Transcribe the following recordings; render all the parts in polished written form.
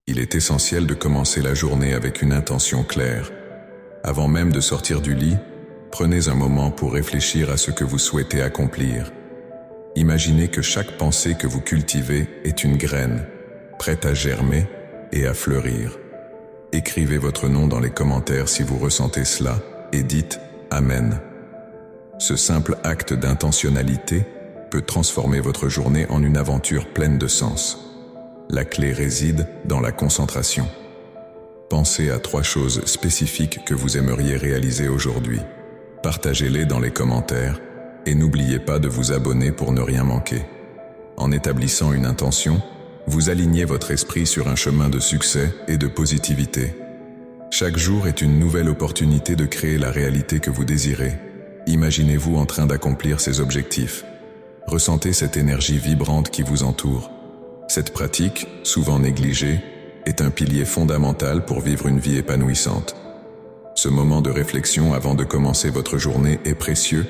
Il est essentiel de commencer la journée avec une intention claire. Avant même de sortir du lit, prenez un moment pour réfléchir à ce que vous souhaitez accomplir. Imaginez que chaque pensée que vous cultivez est une graine, prête à germer et à fleurir. Écrivez votre nom dans les commentaires si vous ressentez cela et dites « Amen ». Ce simple acte d'intentionnalité peut transformer votre journée en une aventure pleine de sens. La clé réside dans la concentration. Pensez à 3 choses spécifiques que vous aimeriez réaliser aujourd'hui. Partagez-les dans les commentaires et n'oubliez pas de vous abonner pour ne rien manquer. En établissant une intention, vous alignez votre esprit sur un chemin de succès et de positivité. Chaque jour est une nouvelle opportunité de créer la réalité que vous désirez. Imaginez-vous en train d'accomplir ces objectifs. Ressentez cette énergie vibrante qui vous entoure. Cette pratique, souvent négligée, est un pilier fondamental pour vivre une vie épanouissante. Ce moment de réflexion avant de commencer votre journée est précieux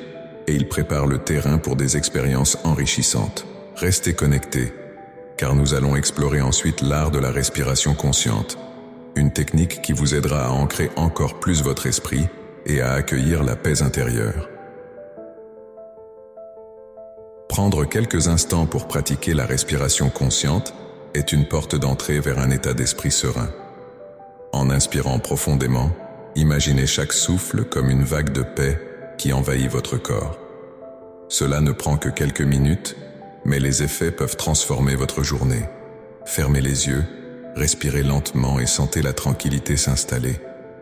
et il prépare le terrain pour des expériences enrichissantes. Restez connectés, car nous allons explorer ensuite l'art de la respiration consciente, une technique qui vous aidera à ancrer encore plus votre esprit et à accueillir la paix intérieure. Prendre quelques instants pour pratiquer la respiration consciente est une porte d'entrée vers un état d'esprit serein. En inspirant profondément, imaginez chaque souffle comme une vague de paix qui envahit votre corps. Cela ne prend que quelques minutes, mais les effets peuvent transformer votre journée. Fermez les yeux, respirez lentement et sentez la tranquillité s'installer.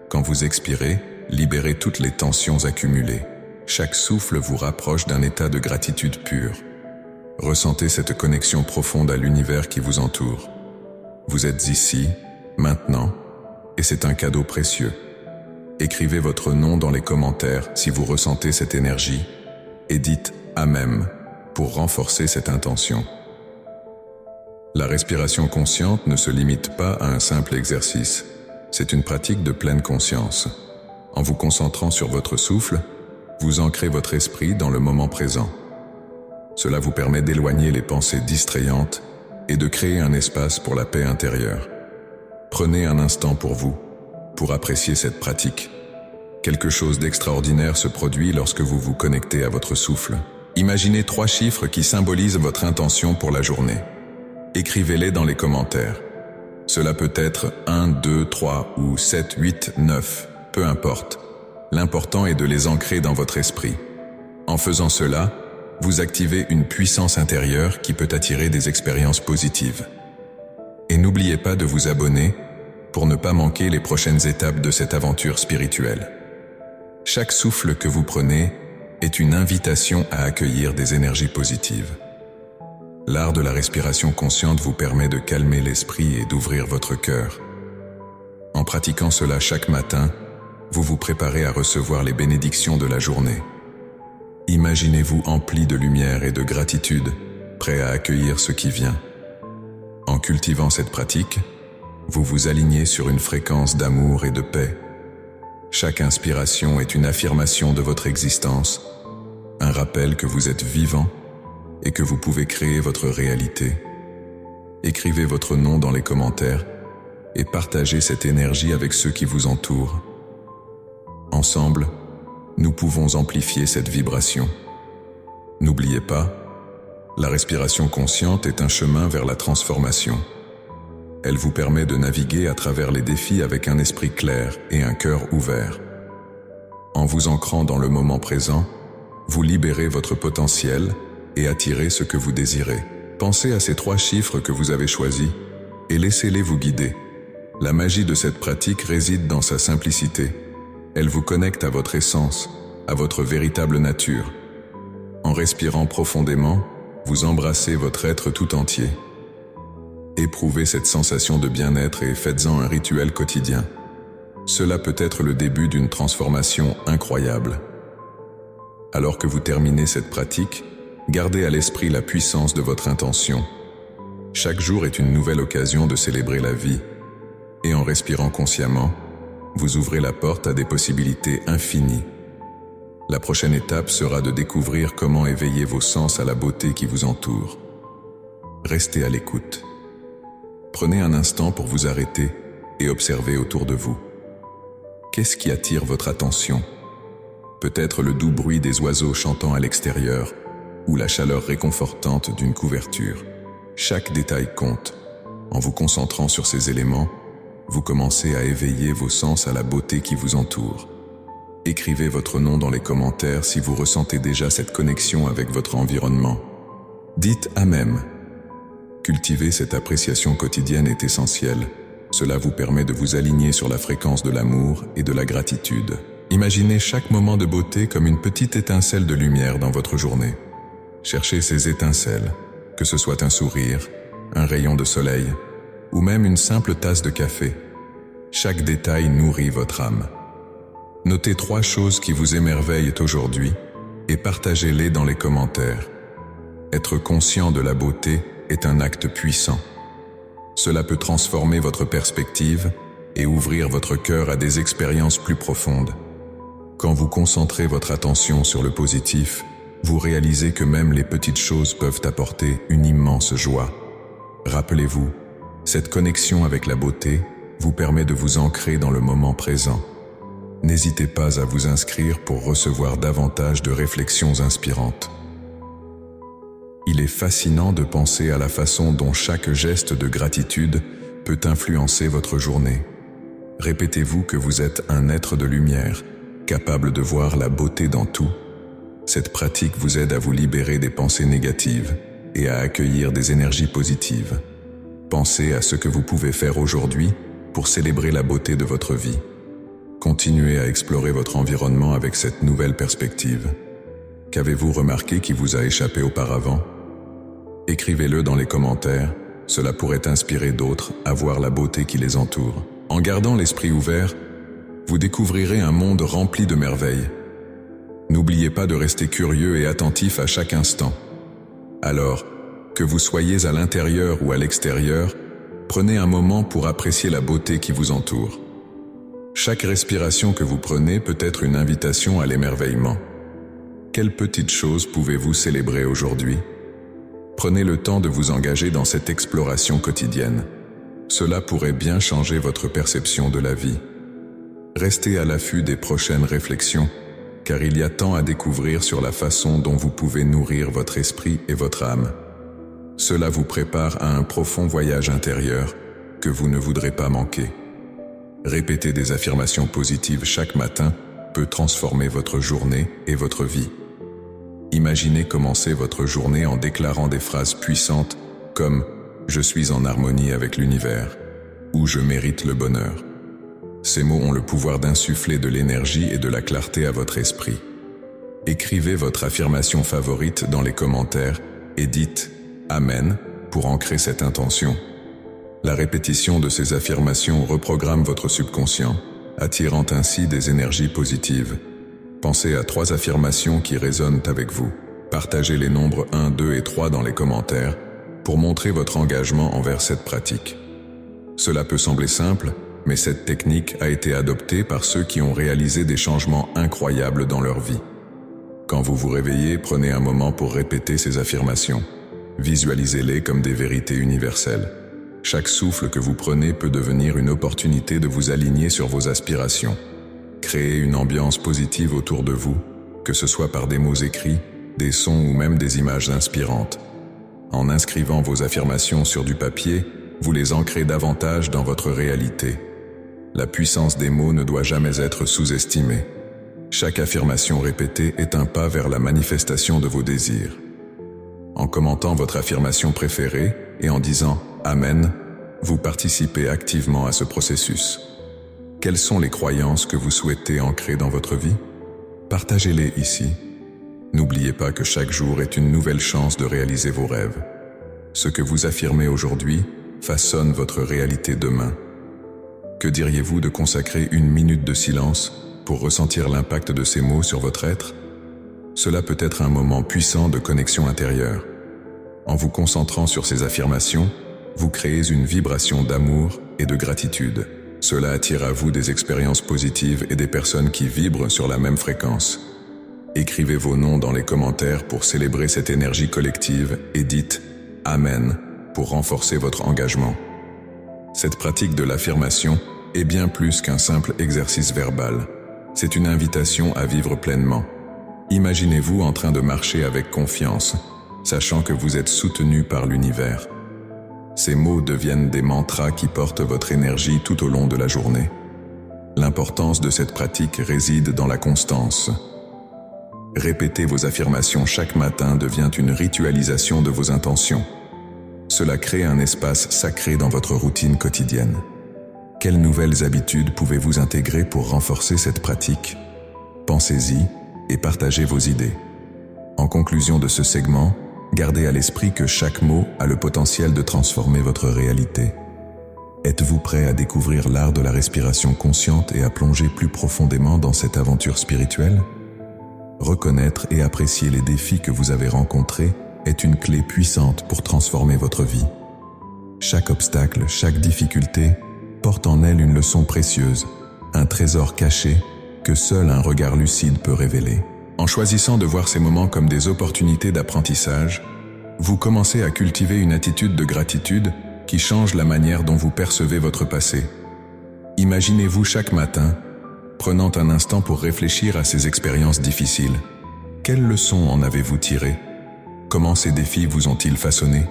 Quand vous expirez, libérez toutes les tensions accumulées. Chaque souffle vous rapproche d'un état de gratitude pure. Ressentez cette connexion profonde à l'univers qui vous entoure. Vous êtes ici, maintenant, et c'est un cadeau précieux. Écrivez votre nom dans les commentaires si vous ressentez cette énergie et dites « Amen » pour renforcer cette intention. La respiration consciente ne se limite pas à un simple exercice. C'est une pratique de pleine conscience. En vous concentrant sur votre souffle, vous ancrez votre esprit dans le moment présent. Cela vous permet d'éloigner les pensées distrayantes et de créer un espace pour la paix intérieure. Prenez un instant pour vous, pour apprécier cette pratique. Quelque chose d'extraordinaire se produit lorsque vous vous connectez à votre souffle. Imaginez 3 chiffres qui symbolisent votre intention pour la journée. Écrivez-les dans les commentaires. Cela peut être 1, 2, 3 ou 7, 8, 9, peu importe. L'important est de les ancrer dans votre esprit. En faisant cela, vous activez une puissance intérieure qui peut attirer des expériences positives. Et n'oubliez pas de vous abonner pour ne pas manquer les prochaines étapes de cette aventure spirituelle. Chaque souffle que vous prenez est une invitation à accueillir des énergies positives. L'art de la respiration consciente vous permet de calmer l'esprit et d'ouvrir votre cœur. En pratiquant cela chaque matin, vous vous préparez à recevoir les bénédictions de la journée. Imaginez-vous empli de lumière et de gratitude, prêt à accueillir ce qui vient. En cultivant cette pratique, vous vous alignez sur une fréquence d'amour et de paix. Chaque inspiration est une affirmation de votre existence, un rappel que vous êtes vivant et que vous pouvez créer votre réalité. Écrivez votre nom dans les commentaires et partagez cette énergie avec ceux qui vous entourent. Ensemble, nous pouvons amplifier cette vibration. N'oubliez pas, la respiration consciente est un chemin vers la transformation. Elle vous permet de naviguer à travers les défis avec un esprit clair et un cœur ouvert. En vous ancrant dans le moment présent, vous libérez votre potentiel et attirez ce que vous désirez. Pensez à ces 3 chiffres que vous avez choisis et laissez-les vous guider. La magie de cette pratique réside dans sa simplicité. Elle vous connecte à votre essence, à votre véritable nature. En respirant profondément, vous embrassez votre être tout entier. Éprouvez cette sensation de bien-être et faites-en un rituel quotidien. Cela peut être le début d'une transformation incroyable. Alors que vous terminez cette pratique, gardez à l'esprit la puissance de votre intention. Chaque jour est une nouvelle occasion de célébrer la vie. Et en respirant consciemment, vous ouvrez la porte à des possibilités infinies. La prochaine étape sera de découvrir comment éveiller vos sens à la beauté qui vous entoure. Restez à l'écoute. Prenez un instant pour vous arrêter et observer autour de vous. Qu'est-ce qui attire votre attention? Peut-être le doux bruit des oiseaux chantant à l'extérieur ou la chaleur réconfortante d'une couverture. Chaque détail compte. En vous concentrant sur ces éléments, vous commencez à éveiller vos sens à la beauté qui vous entoure. Écrivez votre nom dans les commentaires si vous ressentez déjà cette connexion avec votre environnement. Dites « Amen ». Cultiver cette appréciation quotidienne est essentiel. Cela vous permet de vous aligner sur la fréquence de l'amour et de la gratitude. Imaginez chaque moment de beauté comme une petite étincelle de lumière dans votre journée. Cherchez ces étincelles, que ce soit un sourire, un rayon de soleil, ou même une simple tasse de café. Chaque détail nourrit votre âme. Notez 3 choses qui vous émerveillent aujourd'hui et partagez-les dans les commentaires. Être conscient de la beauté est un acte puissant. Cela peut transformer votre perspective et ouvrir votre cœur à des expériences plus profondes. Quand vous concentrez votre attention sur le positif, vous réalisez que même les petites choses peuvent apporter une immense joie. Rappelez-vous, cette connexion avec la beauté vous permet de vous ancrer dans le moment présent. N'hésitez pas à vous inscrire pour recevoir davantage de réflexions inspirantes. Il est fascinant de penser à la façon dont chaque geste de gratitude peut influencer votre journée. Répétez-vous que vous êtes un être de lumière, capable de voir la beauté dans tout. Cette pratique vous aide à vous libérer des pensées négatives et à accueillir des énergies positives. Pensez à ce que vous pouvez faire aujourd'hui pour célébrer la beauté de votre vie. Continuez à explorer votre environnement avec cette nouvelle perspective. Qu'avez-vous remarqué qui vous a échappé auparavant? Écrivez-le dans les commentaires, cela pourrait inspirer d'autres à voir la beauté qui les entoure. En gardant l'esprit ouvert, vous découvrirez un monde rempli de merveilles. N'oubliez pas de rester curieux et attentif à chaque instant. Alors, que vous soyez à l'intérieur ou à l'extérieur, prenez un moment pour apprécier la beauté qui vous entoure. Chaque respiration que vous prenez peut être une invitation à l'émerveillement. Quelles petites choses pouvez-vous célébrer aujourd'hui? Prenez le temps de vous engager dans cette exploration quotidienne. Cela pourrait bien changer votre perception de la vie. Restez à l'affût des prochaines réflexions, car il y a tant à découvrir sur la façon dont vous pouvez nourrir votre esprit et votre âme. Cela vous prépare à un profond voyage intérieur que vous ne voudrez pas manquer. Répéter des affirmations positives chaque matin peut transformer votre journée et votre vie. Imaginez commencer votre journée en déclarant des phrases puissantes comme « Je suis en harmonie avec l'univers » ou « Je mérite le bonheur ». Ces mots ont le pouvoir d'insuffler de l'énergie et de la clarté à votre esprit. Écrivez votre affirmation favorite dans les commentaires et dites « Amen » pour ancrer cette intention. La répétition de ces affirmations reprogramme votre subconscient, attirant ainsi des énergies positives. Pensez à 3 affirmations qui résonnent avec vous. Partagez les nombres 1, 2 et 3 dans les commentaires pour montrer votre engagement envers cette pratique. Cela peut sembler simple, mais cette technique a été adoptée par ceux qui ont réalisé des changements incroyables dans leur vie. Quand vous vous réveillez, prenez un moment pour répéter ces affirmations. Visualisez-les comme des vérités universelles. Chaque souffle que vous prenez peut devenir une opportunité de vous aligner sur vos aspirations. Créez une ambiance positive autour de vous, que ce soit par des mots écrits, des sons ou même des images inspirantes. En inscrivant vos affirmations sur du papier, vous les ancrez davantage dans votre réalité. La puissance des mots ne doit jamais être sous-estimée. Chaque affirmation répétée est un pas vers la manifestation de vos désirs. En commentant votre affirmation préférée et en disant « Amen », vous participez activement à ce processus. Quelles sont les croyances que vous souhaitez ancrer dans votre vie? Partagez-les ici. N'oubliez pas que chaque jour est une nouvelle chance de réaliser vos rêves. Ce que vous affirmez aujourd'hui façonne votre réalité demain. Que diriez-vous de consacrer 1 minute de silence pour ressentir l'impact de ces mots sur votre être? Cela peut être un moment puissant de connexion intérieure. En vous concentrant sur ces affirmations, vous créez une vibration d'amour et de gratitude. Cela attire à vous des expériences positives et des personnes qui vibrent sur la même fréquence. Écrivez vos noms dans les commentaires pour célébrer cette énergie collective et dites « Amen » pour renforcer votre engagement. Cette pratique de l'affirmation est bien plus qu'un simple exercice verbal. C'est une invitation à vivre pleinement. Imaginez-vous en train de marcher avec confiance, sachant que vous êtes soutenu par l'univers. Ces mots deviennent des mantras qui portent votre énergie tout au long de la journée. L'importance de cette pratique réside dans la constance. Répéter vos affirmations chaque matin devient une ritualisation de vos intentions. Cela crée un espace sacré dans votre routine quotidienne. Quelles nouvelles habitudes pouvez-vous intégrer pour renforcer cette pratique? Pensez-y et partagez vos idées. En conclusion de ce segment, gardez à l'esprit que chaque mot a le potentiel de transformer votre réalité. Êtes-vous prêt à découvrir l'art de la respiration consciente et à plonger plus profondément dans cette aventure spirituelle? Reconnaître et apprécier les défis que vous avez rencontrés est une clé puissante pour transformer votre vie. Chaque obstacle, chaque difficulté porte en elle une leçon précieuse, un trésor caché que seul un regard lucide peut révéler. En choisissant de voir ces moments comme des opportunités d'apprentissage, vous commencez à cultiver une attitude de gratitude qui change la manière dont vous percevez votre passé. Imaginez-vous chaque matin, prenant un instant pour réfléchir à ces expériences difficiles. Quelles leçons en avez-vous tirées? Comment ces défis vous ont-ils façonné?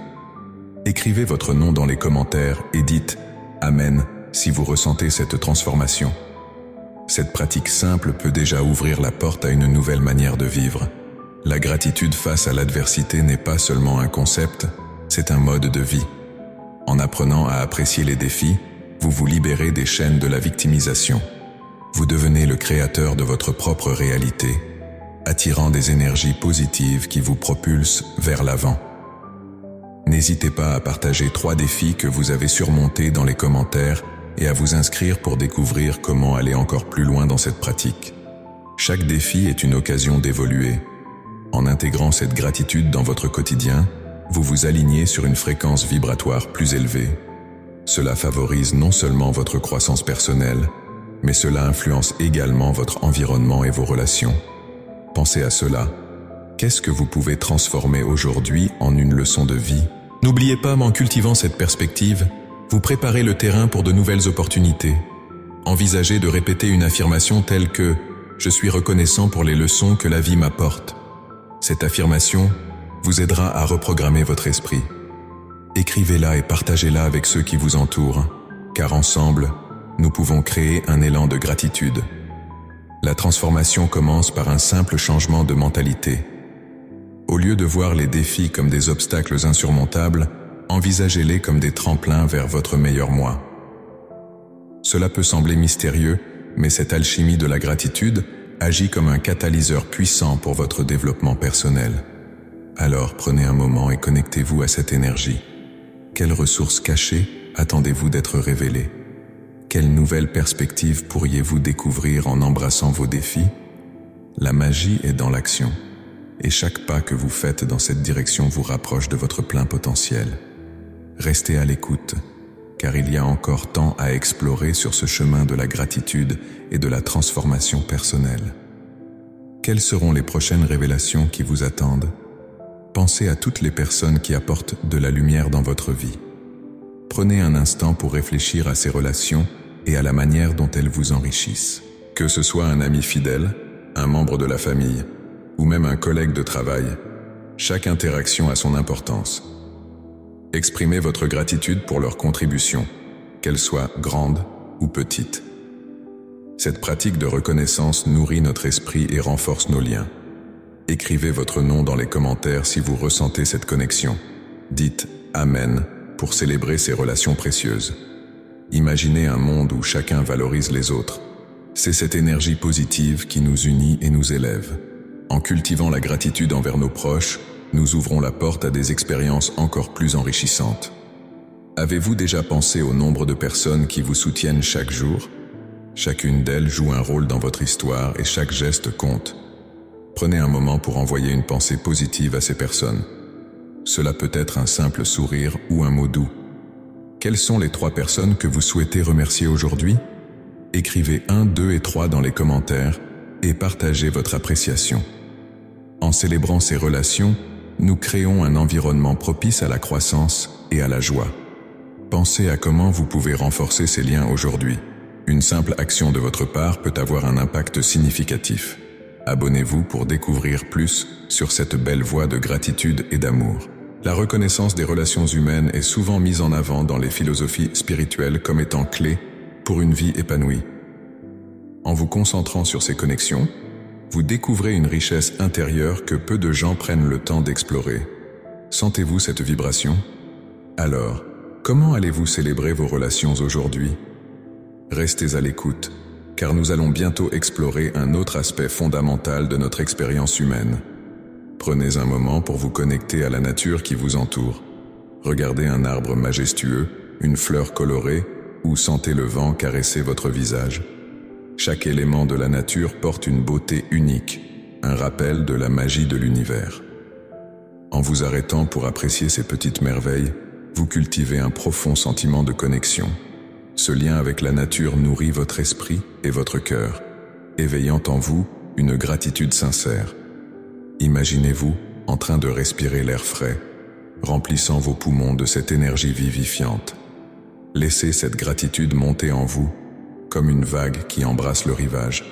Écrivez votre nom dans les commentaires et dites « Amen » si vous ressentez cette transformation. Cette pratique simple peut déjà ouvrir la porte à une nouvelle manière de vivre. La gratitude face à l'adversité n'est pas seulement un concept, c'est un mode de vie. En apprenant à apprécier les défis, vous vous libérez des chaînes de la victimisation. Vous devenez le créateur de votre propre réalité, attirant des énergies positives qui vous propulsent vers l'avant. N'hésitez pas à partager 3 défis que vous avez surmontés dans les commentaires et à vous inscrire pour découvrir comment aller encore plus loin dans cette pratique. Chaque défi est une occasion d'évoluer. En intégrant cette gratitude dans votre quotidien, vous vous alignez sur une fréquence vibratoire plus élevée. Cela favorise non seulement votre croissance personnelle, mais cela influence également votre environnement et vos relations. Pensez à cela. Qu'est-ce que vous pouvez transformer aujourd'hui en une leçon de vie? N'oubliez pas, en cultivant cette perspective, vous préparez le terrain pour de nouvelles opportunités. Envisagez de répéter une affirmation telle que « Je suis reconnaissant pour les leçons que la vie m'apporte ». Cette affirmation vous aidera à reprogrammer votre esprit. Écrivez-la et partagez-la avec ceux qui vous entourent, car ensemble, nous pouvons créer un élan de gratitude. La transformation commence par un simple changement de mentalité. Au lieu de voir les défis comme des obstacles insurmontables, envisagez-les comme des tremplins vers votre meilleur moi. Cela peut sembler mystérieux, mais cette alchimie de la gratitude agit comme un catalyseur puissant pour votre développement personnel. Alors prenez un moment et connectez-vous à cette énergie. Quelles ressources cachées attendez-vous d'être révélées? Quelle nouvelle perspective pourriez-vous découvrir en embrassant vos défis? La magie est dans l'action, et chaque pas que vous faites dans cette direction vous rapproche de votre plein potentiel. Restez à l'écoute, car il y a encore tant à explorer sur ce chemin de la gratitude et de la transformation personnelle. Quelles seront les prochaines révélations qui vous attendent? Pensez à toutes les personnes qui apportent de la lumière dans votre vie. Prenez un instant pour réfléchir à ces relations et à la manière dont elles vous enrichissent. Que ce soit un ami fidèle, un membre de la famille, ou même un collègue de travail, chaque interaction a son importance. Exprimez votre gratitude pour leur contribution, qu'elle soit grande ou petite. Cette pratique de reconnaissance nourrit notre esprit et renforce nos liens. Écrivez votre nom dans les commentaires si vous ressentez cette connexion. Dites « Amen » pour célébrer ces relations précieuses. Imaginez un monde où chacun valorise les autres. C'est cette énergie positive qui nous unit et nous élève. En cultivant la gratitude envers nos proches, nous ouvrons la porte à des expériences encore plus enrichissantes. Avez-vous déjà pensé au nombre de personnes qui vous soutiennent chaque jour? Chacune d'elles joue un rôle dans votre histoire et chaque geste compte. Prenez un moment pour envoyer une pensée positive à ces personnes. Cela peut être un simple sourire ou un mot doux. Quelles sont les 3 personnes que vous souhaitez remercier aujourd'hui? Écrivez 1, 2 et 3 dans les commentaires et partagez votre appréciation. En célébrant ces relations, nous créons un environnement propice à la croissance et à la joie. Pensez à comment vous pouvez renforcer ces liens aujourd'hui. Une simple action de votre part peut avoir un impact significatif. Abonnez-vous pour découvrir plus sur cette belle voie de gratitude et d'amour. La reconnaissance des relations humaines est souvent mise en avant dans les philosophies spirituelles comme étant clé pour une vie épanouie. En vous concentrant sur ces connexions, vous découvrez une richesse intérieure que peu de gens prennent le temps d'explorer. Sentez-vous cette vibration? Alors, comment allez-vous célébrer vos relations aujourd'hui? Restez à l'écoute, car nous allons bientôt explorer un autre aspect fondamental de notre expérience humaine. Prenez un moment pour vous connecter à la nature qui vous entoure. Regardez un arbre majestueux, une fleur colorée, ou sentez le vent caresser votre visage. Chaque élément de la nature porte une beauté unique, un rappel de la magie de l'univers. En vous arrêtant pour apprécier ces petites merveilles, vous cultivez un profond sentiment de connexion. Ce lien avec la nature nourrit votre esprit et votre cœur, éveillant en vous une gratitude sincère. Imaginez-vous en train de respirer l'air frais, remplissant vos poumons de cette énergie vivifiante. Laissez cette gratitude monter en vous, comme une vague qui embrasse le rivage.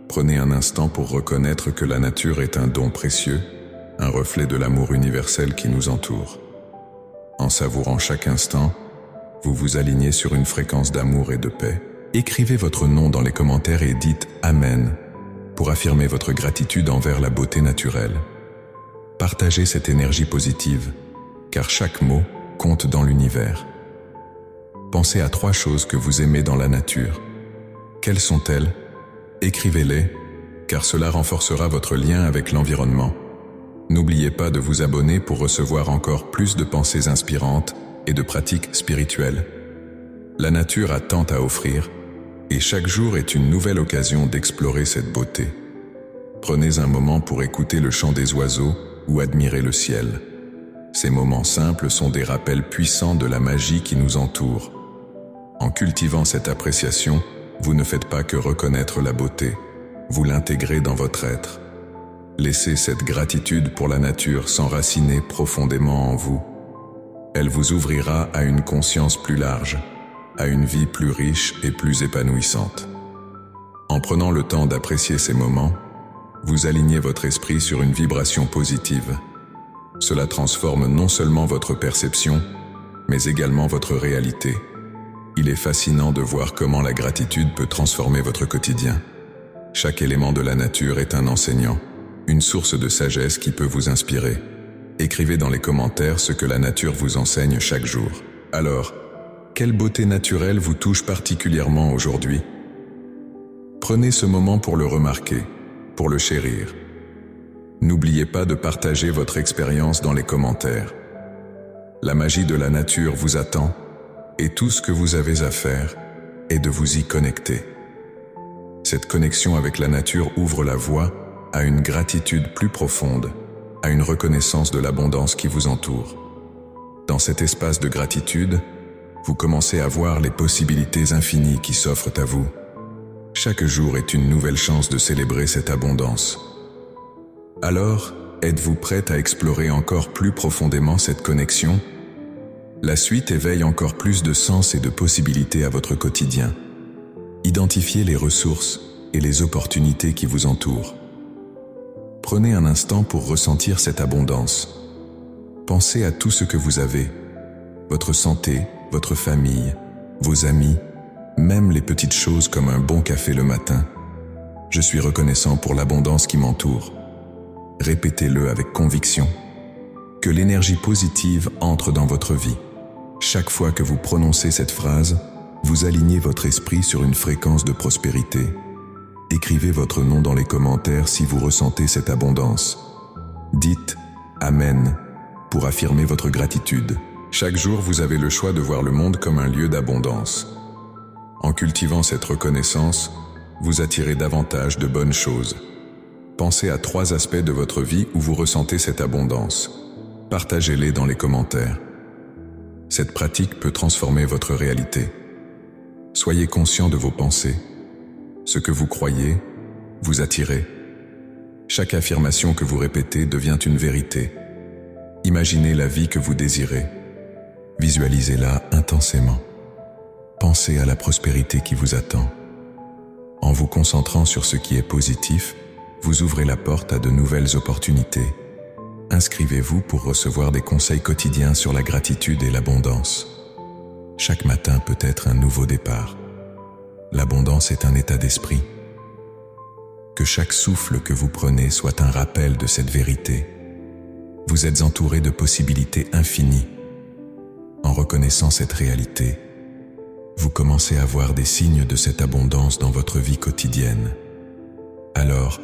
Prenez un instant pour reconnaître que la nature est un don précieux, un reflet de l'amour universel qui nous entoure. En savourant chaque instant, vous vous alignez sur une fréquence d'amour et de paix. Écrivez votre nom dans les commentaires et dites « Amen » pour affirmer votre gratitude envers la beauté naturelle. Partagez cette énergie positive, car chaque mot compte dans l'univers. Pensez à 3 choses que vous aimez dans la nature. Quelles sont-elles? Écrivez-les, car cela renforcera votre lien avec l'environnement. N'oubliez pas de vous abonner pour recevoir encore plus de pensées inspirantes et de pratiques spirituelles. La nature a tant à offrir, et chaque jour est une nouvelle occasion d'explorer cette beauté. Prenez un moment pour écouter le chant des oiseaux ou admirer le ciel. Ces moments simples sont des rappels puissants de la magie qui nous entoure. En cultivant cette appréciation, vous ne faites pas que reconnaître la beauté, vous l'intégrez dans votre être. Laissez cette gratitude pour la nature s'enraciner profondément en vous. Elle vous ouvrira à une conscience plus large, à une vie plus riche et plus épanouissante. En prenant le temps d'apprécier ces moments, vous alignez votre esprit sur une vibration positive. Cela transforme non seulement votre perception, mais également votre réalité. Il est fascinant de voir comment la gratitude peut transformer votre quotidien. Chaque élément de la nature est un enseignant, une source de sagesse qui peut vous inspirer. Écrivez dans les commentaires ce que la nature vous enseigne chaque jour. Alors, quelle beauté naturelle vous touche particulièrement aujourd'hui? Prenez ce moment pour le remarquer, pour le chérir. N'oubliez pas de partager votre expérience dans les commentaires. La magie de la nature vous attend, et tout ce que vous avez à faire est de vous y connecter. Cette connexion avec la nature ouvre la voie à une gratitude plus profonde, à une reconnaissance de l'abondance qui vous entoure. Dans cet espace de gratitude, vous commencez à voir les possibilités infinies qui s'offrent à vous. Chaque jour est une nouvelle chance de célébrer cette abondance. Alors, êtes-vous prête à explorer encore plus profondément cette connexion? La suite éveille encore plus de sens et de possibilités à votre quotidien. Identifiez les ressources et les opportunités qui vous entourent. Prenez un instant pour ressentir cette abondance. Pensez à tout ce que vous avez, votre santé, votre famille, vos amis, même les petites choses comme un bon café le matin. Je suis reconnaissant pour l'abondance qui m'entoure. Répétez-le avec conviction. Que l'énergie positive entre dans votre vie. Chaque fois que vous prononcez cette phrase, vous alignez votre esprit sur une fréquence de prospérité. Écrivez votre nom dans les commentaires si vous ressentez cette abondance. Dites « Amen » pour affirmer votre gratitude. Chaque jour, vous avez le choix de voir le monde comme un lieu d'abondance. En cultivant cette reconnaissance, vous attirez davantage de bonnes choses. Pensez à 3 aspects de votre vie où vous ressentez cette abondance. Partagez-les dans les commentaires. Cette pratique peut transformer votre réalité. Soyez conscient de vos pensées. Ce que vous croyez, vous attirez. Chaque affirmation que vous répétez devient une vérité. Imaginez la vie que vous désirez. Visualisez-la intensément. Pensez à la prospérité qui vous attend. En vous concentrant sur ce qui est positif, vous ouvrez la porte à de nouvelles opportunités. Inscrivez-vous pour recevoir des conseils quotidiens sur la gratitude et l'abondance. Chaque matin peut être un nouveau départ. L'abondance est un état d'esprit. Que chaque souffle que vous prenez soit un rappel de cette vérité. Vous êtes entouré de possibilités infinies. En reconnaissant cette réalité, vous commencez à voir des signes de cette abondance dans votre vie quotidienne. Alors,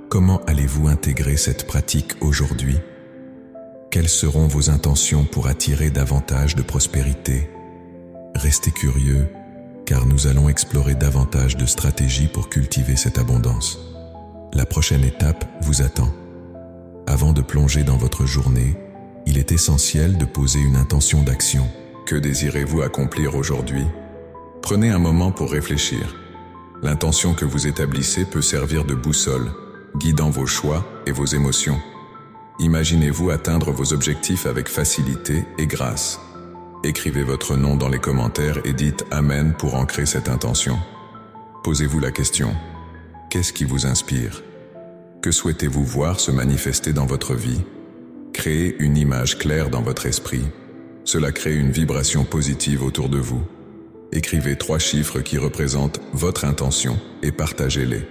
comment allez-vous intégrer cette pratique aujourd'hui? Quelles seront vos intentions pour attirer davantage de prospérité? Restez curieux, car nous allons explorer davantage de stratégies pour cultiver cette abondance. La prochaine étape vous attend. Avant de plonger dans votre journée, il est essentiel de poser une intention d'action. Que désirez-vous accomplir aujourd'hui? Prenez un moment pour réfléchir. L'intention que vous établissez peut servir de boussole, guidant vos choix et vos émotions. Imaginez-vous atteindre vos objectifs avec facilité et grâce. Écrivez votre nom dans les commentaires et dites « Amen » pour ancrer cette intention. Posez-vous la question. Qu'est-ce qui vous inspire? Que souhaitez-vous voir se manifester dans votre vie? Créez une image claire dans votre esprit. Cela crée une vibration positive autour de vous. Écrivez 3 chiffres qui représentent votre intention et partagez-les.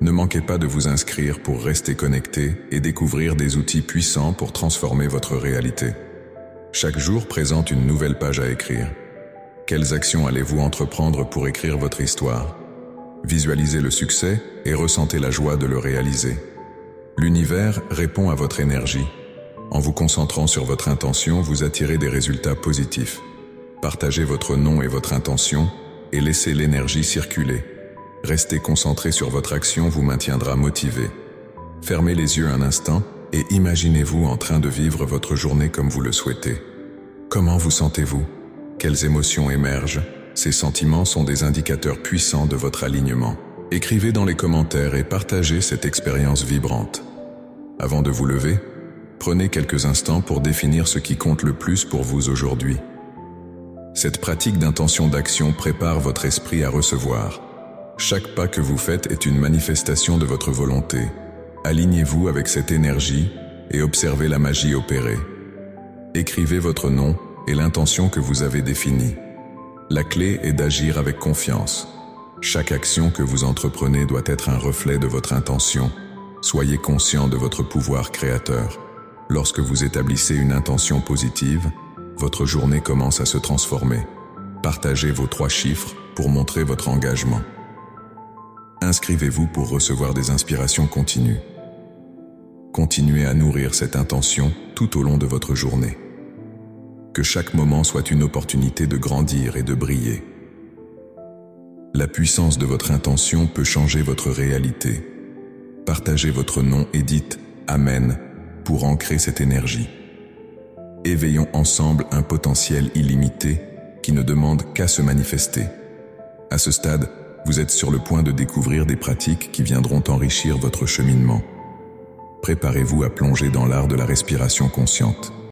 Ne manquez pas de vous inscrire pour rester connecté et découvrir des outils puissants pour transformer votre réalité. Chaque jour présente une nouvelle page à écrire. Quelles actions allez-vous entreprendre pour écrire votre histoire? Visualisez le succès et ressentez la joie de le réaliser. L'univers répond à votre énergie. En vous concentrant sur votre intention, vous attirez des résultats positifs. Partagez votre nom et votre intention et laissez l'énergie circuler. Rester concentré sur votre action vous maintiendra motivé. Fermez les yeux un instant et imaginez-vous en train de vivre votre journée comme vous le souhaitez. Comment vous sentez-vous? Quelles émotions émergent? Ces sentiments sont des indicateurs puissants de votre alignement. Écrivez dans les commentaires et partagez cette expérience vibrante. Avant de vous lever, prenez quelques instants pour définir ce qui compte le plus pour vous aujourd'hui. Cette pratique d'intention d'action prépare votre esprit à recevoir. Chaque pas que vous faites est une manifestation de votre volonté. Alignez-vous avec cette énergie et observez la magie opérer. Écrivez votre nom et l'intention que vous avez définie. La clé est d'agir avec confiance. Chaque action que vous entreprenez doit être un reflet de votre intention. Soyez conscient de votre pouvoir créateur. Lorsque vous établissez une intention positive, votre journée commence à se transformer. Partagez vos 3 chiffres pour montrer votre engagement. Inscrivez-vous pour recevoir des inspirations continues. Continuez à nourrir cette intention tout au long de votre journée. Que chaque moment soit une opportunité de grandir et de briller. La puissance de votre intention peut changer votre réalité. Partagez votre nom et dites « Amen » pour ancrer cette énergie. Éveillons ensemble un potentiel illimité qui ne demande qu'à se manifester. À ce stade, vous êtes sur le point de découvrir des pratiques qui viendront enrichir votre cheminement. Préparez-vous à plonger dans l'art de la respiration consciente.